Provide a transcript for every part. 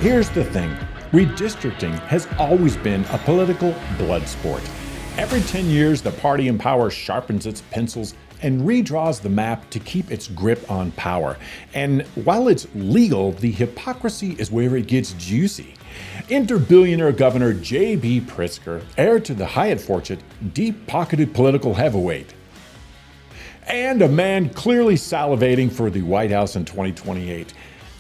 Here's the thing. Redistricting has always been a political blood sport. Every 10 years, the party in power sharpens its pencils and redraws the map to keep its grip on power. And while it's legal, the hypocrisy is where it gets juicy. Enter billionaire Governor J.B. Pritzker, heir to the Hyatt fortune, deep-pocketed political heavyweight. And a man clearly salivating for the White House in 2028.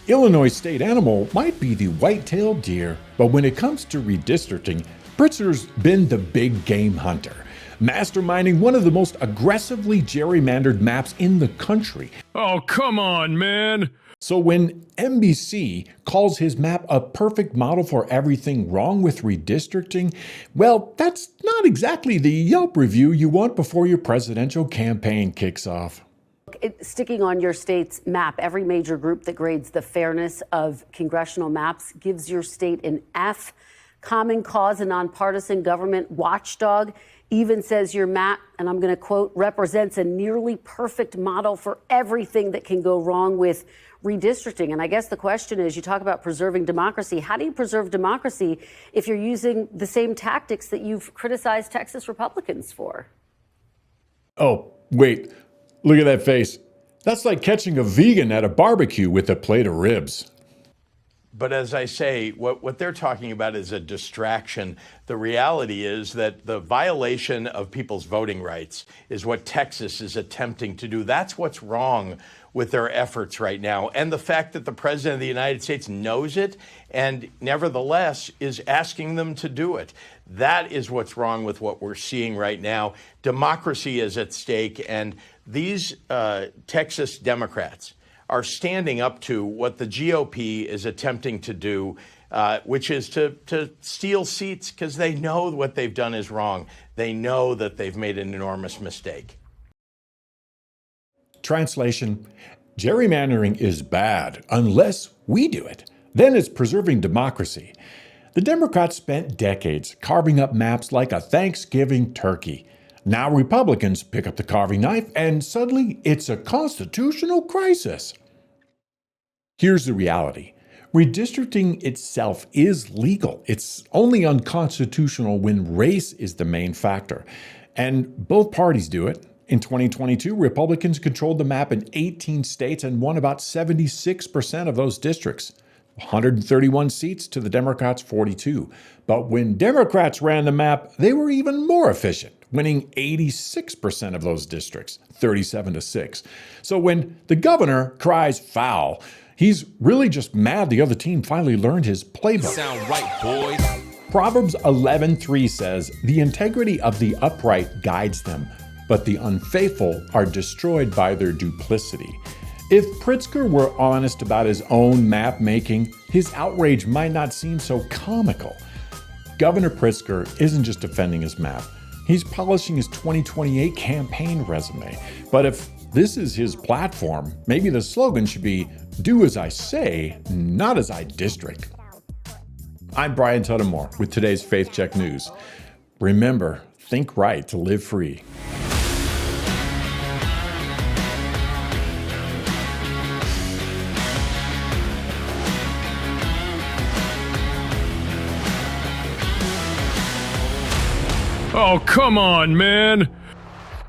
Illinois' state animal might be the white-tailed deer, but when it comes to redistricting, Pritzker's been the big game hunter, masterminding one of the most aggressively gerrymandered maps in the country. Oh, come on, man! So when NBC calls his map a perfect model for everything wrong with redistricting, well, that's not exactly the Yelp review you want before your presidential campaign kicks off. Sticking on your state's map, every major group that grades the fairness of congressional maps gives your state an F. Common Cause, a nonpartisan government watchdog, even says your map, and I'm going to quote, represents a nearly perfect model for everything that can go wrong with redistricting. And I guess the question is, you talk about preserving democracy. How do you preserve democracy if you're using the same tactics that you've criticized Texas Republicans for? Oh, wait. Look at that face. That's like catching a vegan at a barbecue with a plate of ribs. But as I say, what they're talking about is a distraction. The reality is that the violation of people's voting rights is what Texas is attempting to do. That's what's wrong with their efforts right now. And the fact that the president of the United States knows it and nevertheless is asking them to do it. That is what's wrong with what we're seeing right now. Democracy is at stake, and these Texas Democrats are standing up to what the GOP is attempting to do, which is to steal seats because they know what they've done is wrong. They know that they've made an enormous mistake. Translation: gerrymandering is bad unless we do it. Then it's preserving democracy. The Democrats spent decades carving up maps like a Thanksgiving turkey. Now Republicans pick up the carving knife and suddenly it's a constitutional crisis. Here's the reality. Redistricting itself is legal. It's only unconstitutional when race is the main factor. And both parties do it. In 2022, Republicans controlled the map in 18 states and won about 76% of those districts. 131 seats to the Democrats' 42. But when Democrats ran the map, they were even more efficient, winning 86% of those districts, 37-6. So when the governor cries foul, he's really just mad the other team finally learned his playbook. Sound right, boys. Proverbs 11:3 says, "The integrity of the upright guides them, but the unfaithful are destroyed by their duplicity." If Pritzker were honest about his own map making, his outrage might not seem so comical. Governor Pritzker isn't just defending his map. He's polishing his 2028 campaign resume. But if this is his platform, maybe the slogan should be, "Do as I say, not as I district." I'm Brian Tuttamore with today's Faith Check News. Remember, think right to live free. Oh, come on, man!